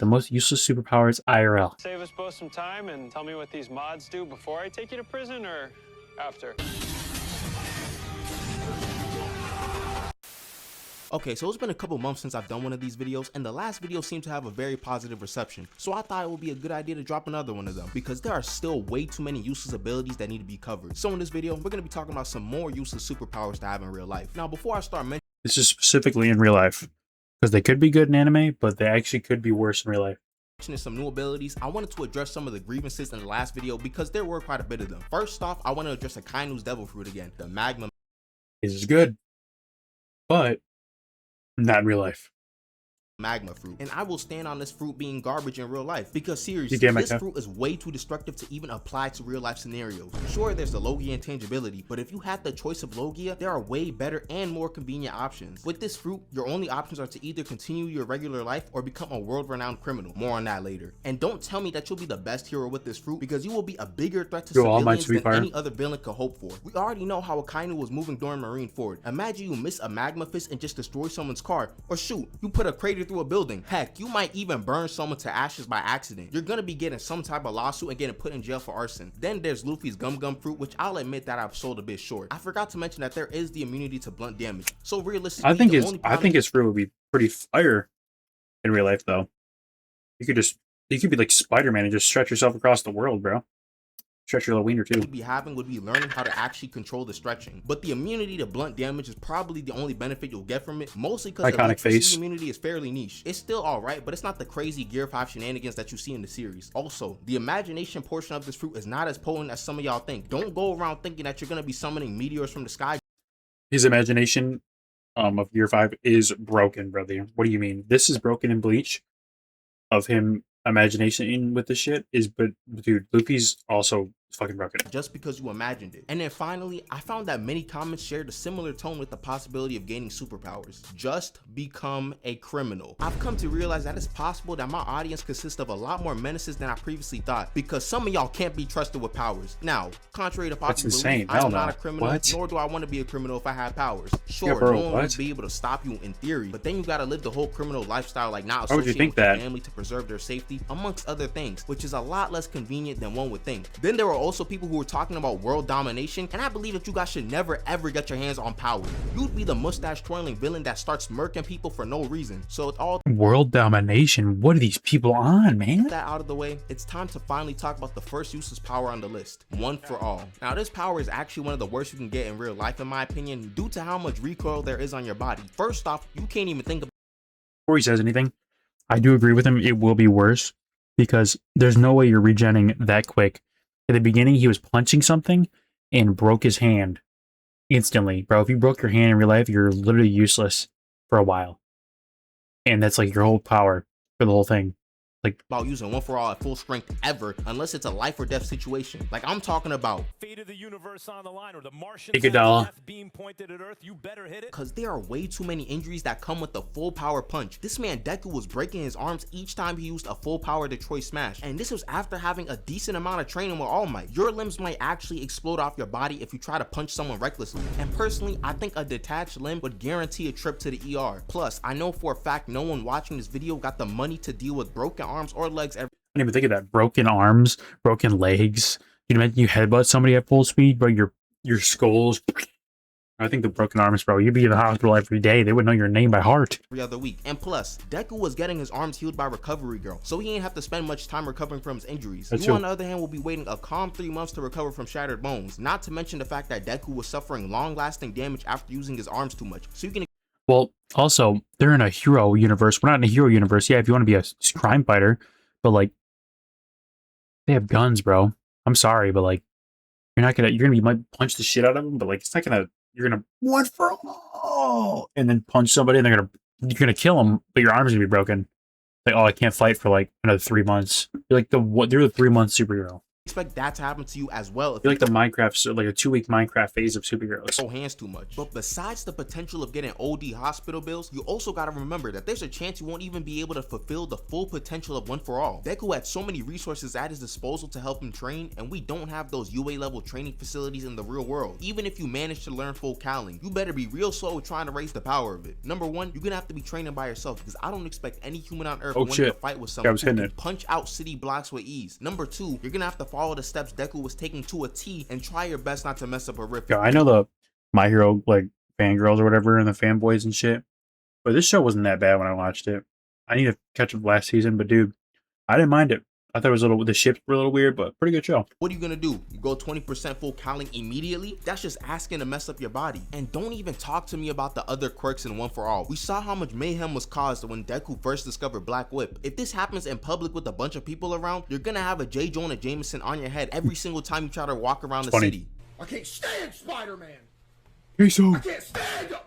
The most useless superpowers IRL. Save us both some time and tell me what these mods do before I take you to prison or after. Okay, so it's been a couple months since I've done one of these videos, and the last video seemed to have a very positive reception, so I thought it would be a good idea to drop another one of them, because there are still way too many useless abilities that need to be covered. So in this video, we're going to be talking about some more useless superpowers to have in real life. Now, before I start mentioning This is specifically in real life, because they could be good in anime, but they actually could be worse in real life. some new abilities, I wanted to address some of the grievances in the last video, because there were quite a bit of them. First off, I want to address Akainu's devil fruit again, the magma. This is good, but not in real life. Magma fruit, and I will stand on this fruit being garbage in real life, because seriously, this fruit is way too destructive to even apply to real life scenarios. Sure, there's the Logia intangibility, but if you had the choice of Logia, there are way better and more convenient options. With this fruit, your only options are to either continue your regular life or become a world-renowned criminal. More on that later. And don't tell me that you'll be the best hero with this fruit, because you will be a bigger threat to civilians than any other villain could hope for. We already know how Akainu was moving during Marineford. Imagine you miss a magma fist and just destroy someone's car, or shoot, you put a crater through a building. Heck, you might even burn someone to ashes by accident. You're gonna be getting some type of lawsuit and getting put in jail for arson. Then there's Luffy's Gum Gum fruit, which I'll admit that I've sold a bit short. I forgot to mention that there is the immunity to blunt damage. So realistically, I think his fruit would be pretty fire in real life, though. You could be like Spider-Man and just stretch yourself across the world, bro. Stretch your little wiener too. Would be learning how to actually control the stretching. But the immunity to blunt damage is probably the only benefit you'll get from it, mostly because the immunity is fairly niche. It's still alright, but it's not the crazy Gear 5 shenanigans that you see in the series. Also, the imagination portion of this fruit is not as potent as some of y'all think. Don't go around thinking that you're gonna be summoning meteors from the sky. His imagination of Gear 5 is broken, brother. What do you mean? This is broken in Bleach. Of him imagination with the shit is, but dude, Luffy's also fucking broken. Just because you imagined it. And then finally, I found that many comments shared a similar tone with the possibility of gaining superpowers. Just become a criminal. I've come to realize that it's possible that my audience consists of a lot more menaces than I previously thought, because some of y'all can't be trusted with powers. Now, contrary to popular belief, I'm not a criminal, nor do I want to be a criminal if I had powers. Sure, no one would be able to stop you in theory, but then you gotta live the whole criminal lifestyle, like not associating with your family to preserve their safety, amongst other things, which is a lot less convenient than one would think. Then there were also people who were talking about world domination, and I believe that you guys should never ever get your hands on power. You'd be the mustache twirling villain that starts murking people for no reason. So it's all world domination. What are these people on, man? That out of the way, it's time to finally talk about the first useless power on the list, One for All. Now this power is actually one of the worst you can get in real life, in my opinion, due to how much recoil there is on your body. First off, you can't even think of. Before he says anything, I do agree with him. It will be worse, because there's no way you're regenning that quick. At the beginning, he was punching something and broke his hand instantly. Bro, if you broke your hand in real life, you're literally useless for a while. And that's like your whole power for the whole thing. Like about using One for All at full strength ever, unless it's a life or death situation. Like I'm talking about fate of the universe on the line, or the Martian beam pointed at Earth, you better hit it. Because there are way too many injuries that come with the full power punch. This man Deku was breaking his arms each time he used a full power Detroit smash, and this was after having a decent amount of training with All Might. Your limbs might actually explode off your body if you try to punch someone recklessly, and personally I think a detached limb would guarantee a trip to the ER. Plus, I know for a fact no one watching this video got the money to deal with broken arms or legs. I didn't even think of that. Broken arms, broken legs. You know, you headbutt somebody at full speed, bro. Your skull's. I think the broken arms, bro. You'd be in the hospital every day. They would know your name by heart. Every other week. And plus, Deku was getting his arms healed by Recovery Girl, so he ain't have to spend much time recovering from his injuries. You, on the other hand, will be waiting a calm 3 months to recover from shattered bones. Not to mention the fact that Deku was suffering long-lasting damage after using his arms too much. So you can. Well, also, they're in a hero universe. We're not in a hero universe. Yeah, if you want to be a crime fighter, but like, they have guns, bro. I'm sorry, but like, you're gonna be might punch the shit out of them, but like, it's not gonna. You're gonna one for all, and then punch somebody, and you're gonna kill them, but your arms are gonna be broken. Like, oh, I can't fight for like another 3 months. You're like you're the 3 month superhero. expect that to happen to you as well. I feel like the Minecraft, so like a 2-week Minecraft phase of superheroes. Hands too much. But besides the potential of getting OD hospital bills, you also gotta remember that there's a chance you won't even be able to fulfill the full potential of One For All. Deku had so many resources at his disposal to help him train, and we don't have those UA level training facilities in the real world. Even if you manage to learn full Cowling, you better be real slow trying to raise the power of it. Number one, you're gonna have to be training by yourself, because I don't expect any human on earth wanting to fight with someone who can punch out city blocks with ease. Number two, you're gonna have to follow the steps Deku was taking to a T and try your best not to mess up a rift. Yeah, I know the My Hero like fangirls or whatever and the fanboys and shit, but this show wasn't that bad when I watched it. I need to catch up last season, but dude, I didn't mind it. I thought it was the ships were a little weird, but pretty good show. What are you gonna do? You go 20% full Cowling immediately? That's just asking to mess up your body. And don't even talk to me about the other quirks in One For All. We saw how much mayhem was caused when Deku first discovered Black Whip. If this happens in public with a bunch of people around, you're gonna have a J. Jonah Jameson on your head every single time you try to walk around the city. I can't stand Spider-Man. Hey, so I can't stand him.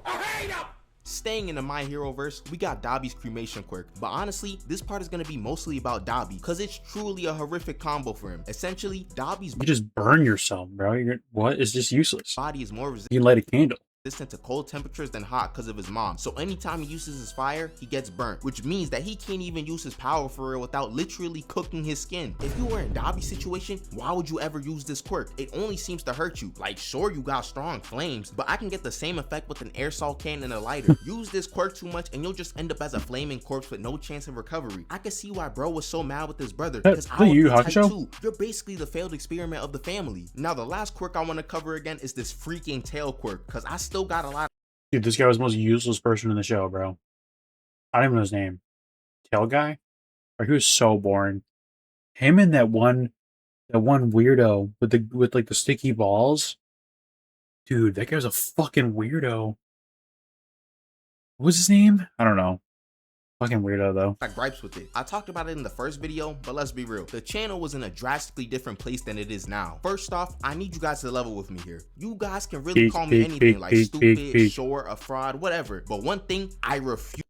I hate him. Staying in the My Hero verse, we got Dabi's cremation quirk, but honestly, this part is going to be mostly about Dabi, because it's truly a horrific combo for him. Essentially, Dabi's you just burn yourself, bro. What is just useless? body is more resistant You can light a candle. to cold temperatures than hot because of his mom. So anytime he uses his fire, he gets burnt, which means that he can't even use his power for real without literally cooking his skin. If you were in Dabi's situation, why would you ever use this quirk? It only seems to hurt you. Like, sure, you got strong flames, but I can get the same effect with an aerosol can and a lighter. Use this quirk too much and you'll just end up as a flaming corpse with no chance of recovery. I can see why bro was so mad with his brother, because I would be type 2. You're basically the failed experiment of the family. Now the last quirk I want to cover again is this freaking tail quirk, because I still got a lot. Dude, this guy was the most useless person in the show, bro. I don't even know his name. Tail guy? Or he was so boring. Him and that one weirdo with like the sticky balls. Dude, that guy was a fucking weirdo. What was his name? I don't know. Fucking weirdo though. I gripes with it. I talked about it in the first video, but let's be real. The channel was in a drastically different place than it is now. First off, I need you guys to level with me here. You guys can really call me anything like stupid, sure, a fraud, whatever. But one thing I refuse.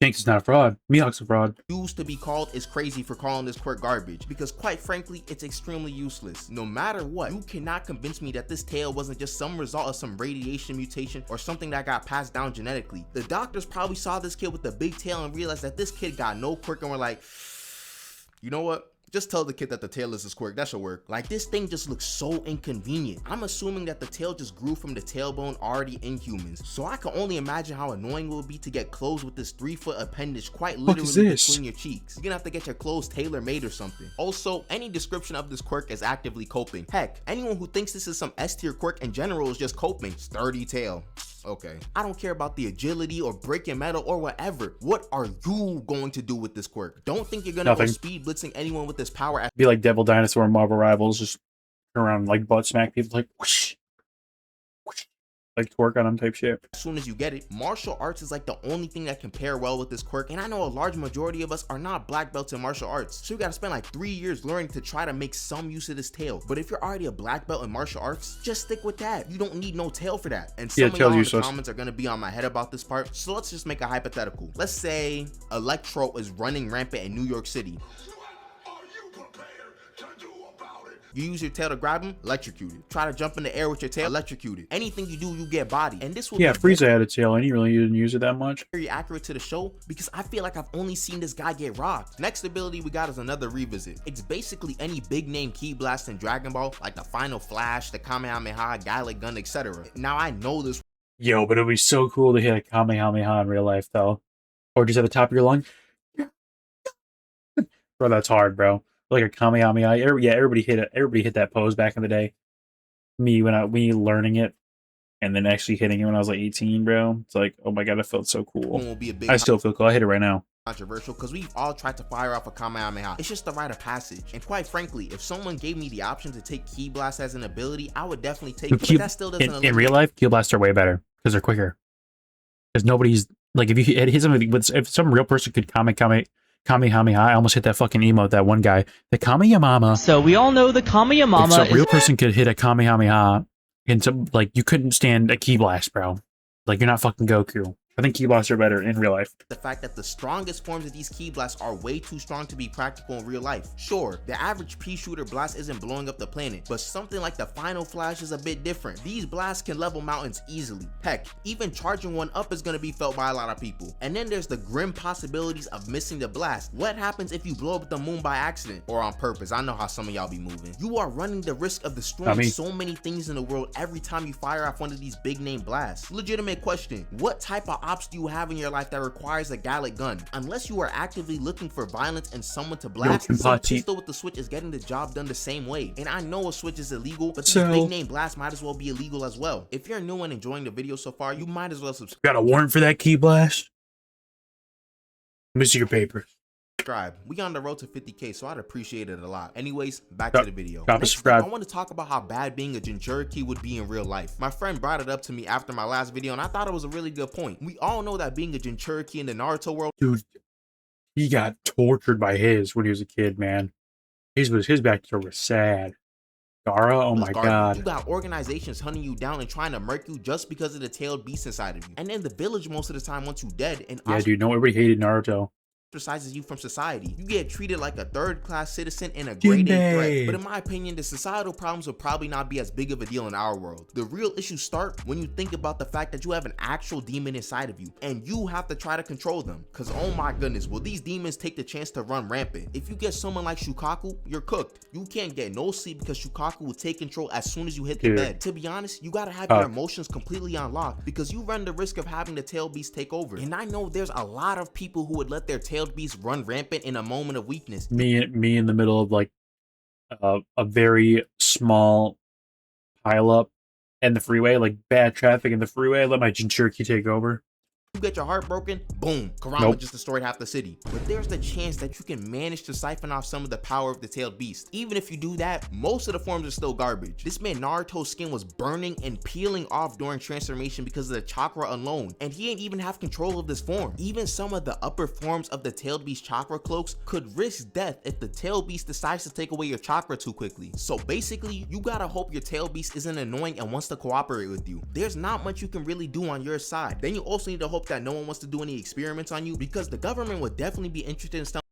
Shanks is not a fraud. Mihawk's a fraud. Used to be called is crazy for calling this quirk garbage, because quite frankly, it's extremely useless. No matter what, you cannot convince me that this tail wasn't just some result of some radiation mutation or something that got passed down genetically. The doctors probably saw this kid with the big tail and realized that this kid got no quirk and were like, you know what? Just tell the kid that the tail is his quirk, that should work. Like, this thing just looks so inconvenient. I'm assuming that the tail just grew from the tailbone already in humans. So I can only imagine how annoying it would be to get clothes with this 3-foot appendage quite literally between your cheeks. You're gonna have to get your clothes tailor-made or something. Also, any description of this quirk is actively coping. Heck, anyone who thinks this is some S-tier quirk in general is just coping. Sturdy tail. Okay. I don't care about the agility or breaking metal or whatever. What are you going to do with this quirk? Don't think you're gonna go speed blitzing anyone with this power. Be like Devil Dinosaur and Marvel Rivals, just turn around and like butt smack people like whoosh, whoosh, like twerk on them type shit. As soon as you get it, martial arts is like the only thing that can pair well with this quirk, and I know a large majority of us are not black belts in martial arts, so you gotta spend like 3 years learning to try to make some use of this tail. But if you're already a black belt in martial arts, just stick with that. You don't need no tail for that. And some of y'all in the comments are gonna be on my head about this part, so let's just make a hypothetical. Let's say Electro is running rampant in New York City. You use your tail to grab him, electrocuted. Try to jump in the air with your tail, electrocuted. Anything you do, you get bodied. And this will Frieza had a tail and he really didn't use it that much. Very accurate to the show, because I feel like I've only seen this guy get rocked. Next ability we got is another revisit. It's basically any big name ki blast in Dragon Ball, like the Final Flash, the Kamehameha, Gallic Gun, etc. Now I know this. Yo, but it'd be so cool to hit a Kamehameha in real life though. Or just at the top of your lung. Bro, that's hard, bro. Like a Kamehameha. Yeah, everybody hit that pose back in the day. Me learning it and then actually hitting it when I was like 18, bro. It's like, oh my god, I felt so cool. I still feel cool. I hit it right now. Controversial, because we've all tried to fire off a Kamehameha. It's just the rite of passage. And quite frankly, if someone gave me the option to take Ki Blast as an ability, I would definitely take it. But that still doesn't in real life, Ki Blasts are way better because they're quicker. Because nobody's like, if you hit something with, if some real person could Kamehameha, I almost hit that fucking emote, that one guy. The Kamehameha. So we all know the Kamehameha. If some real person could hit a Kamehameha, and some, like, you couldn't stand a Ki Blast, bro. Like, you're not fucking Goku. I think Ki blasts are better in real life. The fact that the strongest forms of these Ki blasts are way too strong to be practical in real life. Sure, the average pea shooter blast isn't blowing up the planet, but something like the Final Flash is a bit different. These blasts can level mountains easily. Heck, even charging one up is gonna be felt by a lot of people. And then there's the grim possibilities of missing the blast. What happens if you blow up the moon by accident or on purpose? I know how some of y'all be moving. You are running the risk of destroying so many things in the world every time you fire off one of these big name blasts. Legitimate question, what type of ops do you have in your life that requires a Gallic gun? Unless you are actively looking for violence and someone to blast, some pistol with the switch is getting the job done the same way. And I know a switch is illegal, but these big name blasts might as well be illegal as well. If you're new and enjoying the video so far, you might as well subscribe. Got a warrant for that Ki blast? Let me see your papers. We on the road to 50K, so I'd appreciate it a lot. Anyways, back to the video. Subscribe. I want to talk about how bad being a Jinchuriki would be in real life. My friend brought it up to me after my last video, and I thought it was a really good point. We all know that being a Jinchuriki in the Naruto world, dude, he got tortured by his when he was a kid, man. His backstory was sad. Gaara, oh my god. You got organizations hunting you down and trying to murk you just because of the tailed beast inside of you. And in the village most of the time once you dead, and yeah, dude, no, everybody hated Naruto. Ostracizes you from society. You get treated like a third-class citizen and a grade A threat. But in my opinion, the societal problems will probably not be as big of a deal in our world. The real issues start when you think about the fact that you have an actual demon inside of you and you have to try to control them. Cause oh my goodness, will these demons take the chance to run rampant? If you get someone like Shukaku, you're cooked. You can't get no sleep because Shukaku will take control as soon as you hit the bed. To be honest, you gotta have your emotions completely unlocked because you run the risk of having the tail beast take over. And I know there's a lot of people who would let their tail beast run rampant in a moment of weakness. Me in the middle of like a very small pile up in the freeway, like bad traffic in the freeway. Let my Jinchuriki take over. You get your heart broken, boom, Kurama just destroyed half the city. But there's the chance that you can manage to siphon off some of the power of the tailed beast. Even if you do that, most of the forms are still garbage. This man Naruto's skin was burning and peeling off during transformation because of the chakra alone, and he ain't even have control of this form. Even some of the upper forms of the tailed beast chakra cloaks could risk death if the tailed beast decides to take away your chakra too quickly. So basically, you gotta hope your tailed beast isn't annoying and wants to cooperate with you. There's not much you can really do on your side. Then you also need to hope that no one wants to do any experiments on you, because the government would definitely be interested in stuff.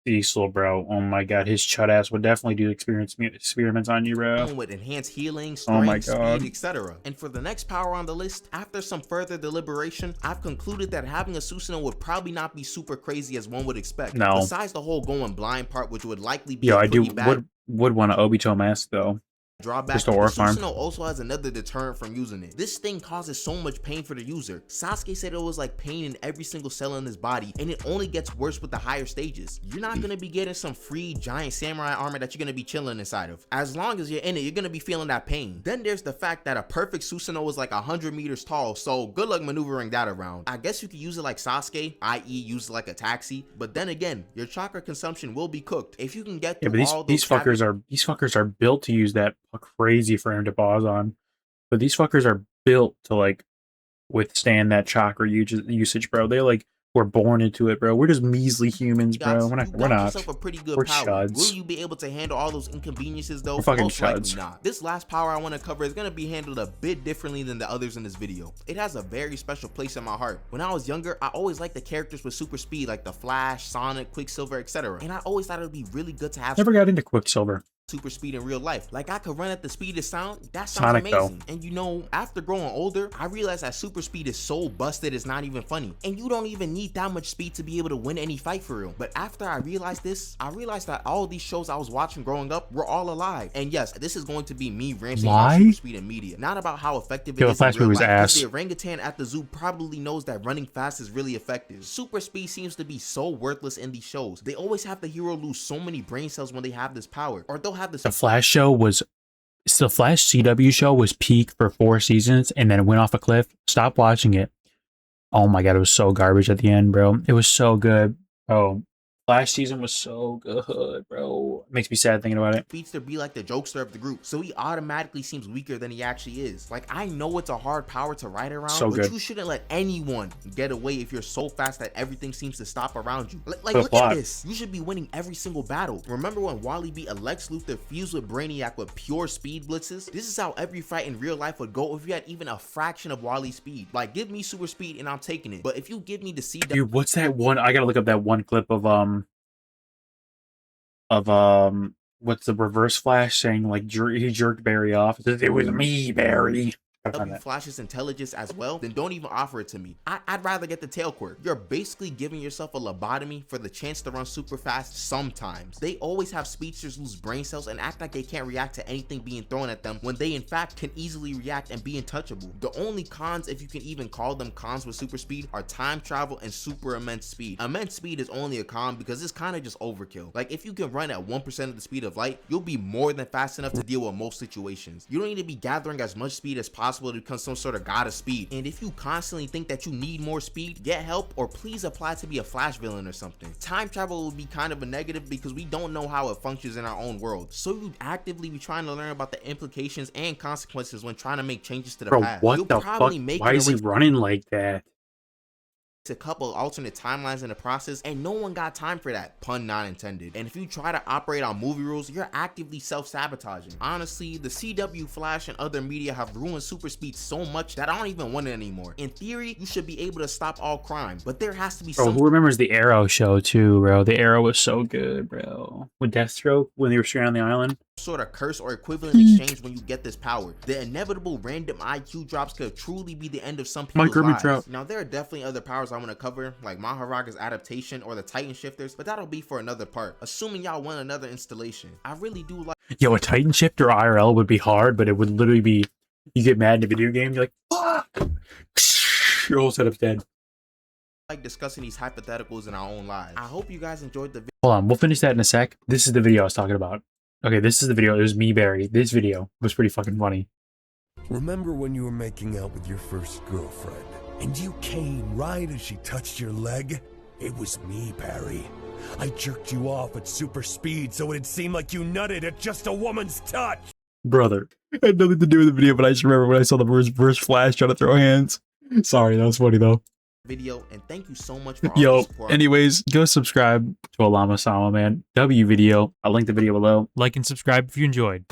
Diesel, bro. Oh my god, his chud ass would definitely do experiments on you, bro. With enhanced healing, strength, speed, etc. And for the next power on the list, after some further deliberation, I've concluded that having a Susanoo would probably not be super crazy as one would expect. No. Besides the whole going blind part, which would likely be would want an Obito mask though. Drawback, Susanoo also has another deterrent from using it. This thing causes so much pain for the user. Sasuke said it was like pain in every single cell in his body, and it only gets worse with the higher stages. You're not gonna be getting some free giant samurai armor that you're gonna be chilling inside of. As long as you're in it, you're gonna be feeling that pain. Then there's the fact that a perfect Susanoo is like 100 meters tall, so good luck maneuvering that around. I guess you could use it like Sasuke, i.e. use it like a taxi, but then again, your chakra consumption will be cooked. If you can get through all these fuckers are built to use that crazy for him to pause on, but these fuckers are built to like withstand that chakra usage, bro. They like were born into it, bro. We're just measly humans, bro. We're not. A pretty good we're power. chuds. Will you be able to handle all those inconveniences though? We're fucking Most chuds. likely not. This last power I want to cover is going to be handled a bit differently than the others in this video. It has a very special place in my heart. When I was younger, I always liked the characters with super speed like the Flash, Sonic, Quicksilver, etc. And I always thought it would be really good to have. Never got into Quicksilver. Super speed in real life. Like I could run at the speed of sound. That sounds amazing. And you know, after growing older, I realized that super speed is so busted it's not even funny. And you don't even need that much speed to be able to win any fight for real. But after I realized this, I realized that all these shows I was watching growing up were all alive. And yes, this is going to be me ranting about super speed in media. Not about how effective it is in real life. The orangutan at the zoo probably knows that running fast is really effective. Super speed seems to be so worthless in these shows. They always have the hero lose so many brain cells when they have this power. Or they'll have this. The Flash CW show was peak for 4 seasons and then it went off a cliff. Stop watching it. Oh my god, it was so garbage at the end, bro. It was so good. Oh, Last season was so good, bro. Makes me sad thinking about it. Speedster be like the jokester of the group, so he automatically seems weaker than he actually is. Like, I know it's a hard power to ride around, So but good. you shouldn't let anyone get away if you're so fast that everything seems to stop around you. Like The look plot. at this. You should be winning every single battle. Remember when Wally beat Lex Luthor fused with Brainiac with pure speed blitzes? This is how every fight in real life would go if you had even a fraction of Wally's speed. Like, give me super speed and I'm taking it. But if you give me the CW, Dude, what's that one? I gotta look up that one clip of what's the Reverse Flash saying, like, he jerked Barry off. It says, "It was me, Barry." Flash's intelligence as well, then don't even offer it to me. I'd rather get the tail quirk. You're basically giving yourself a lobotomy for the chance to run super fast sometimes. They always have speedsters lose brain cells and act like they can't react to anything being thrown at them when they in fact can easily react and be untouchable. The only cons, if you can even call them cons with super speed, are time travel and super immense speed. Immense speed is only a con because it's kind of just overkill. Like, if you can run at 1% of the speed of light, you'll be more than fast enough to deal with most situations. You don't need to be gathering as much speed as possible to become some sort of god of speed. And if you constantly think that you need more speed, get help or please apply to be a Flash villain or something. Time travel will be kind of a negative because we don't know how it functions in our own world, so you'd actively be trying to learn about the implications and consequences when trying to make changes to the Bro, past. what You'll the probably fuck? make Why is he running like that? a couple alternate timelines in the process, and no one got time for that, pun not intended. And if you try to operate on movie rules, you're actively self-sabotaging. Honestly, the CW, Flash, and other media have ruined super speed so much that I don't even want it anymore. In theory, you should be able to stop all crime, but there has to be Bro, who remembers the Arrow show too, bro? The Arrow was so good, bro. With Deathstroke when they were stranded on the island. sort of curse or equivalent exchange when you get this power. The inevitable random IQ drops could truly be the end of some people's lives. Now, there are definitely other powers I want to cover, like Maharaga's adaptation or the Titan shifters, but that'll be for another part, assuming y'all want another installation. I really do like— Yo, a Titan shifter IRL would be hard, but it would literally be, you get mad in a video game, you're like, fuck! Your whole setup's dead. discussing these hypotheticals in our own lives. I hope you guys enjoyed the video. Hold on, we'll finish that in a sec. This is the video I was talking about. Okay, this is the video. It was me, Barry. This video was pretty fucking funny. Remember when you were making out with your first girlfriend, and you came right as she touched your leg? It was me, Barry. I jerked you off at super speed so it'd seem like you nutted at just a woman's touch. Brother, it had nothing to do with the video, but I just remember when I saw the reverse Flash trying to throw hands. Sorry, that was funny though. Video, and thank you so much for all Yo, the support. anyways, go subscribe to Alama Sama, man. W video. I'll link the video below. Like and subscribe if you enjoyed.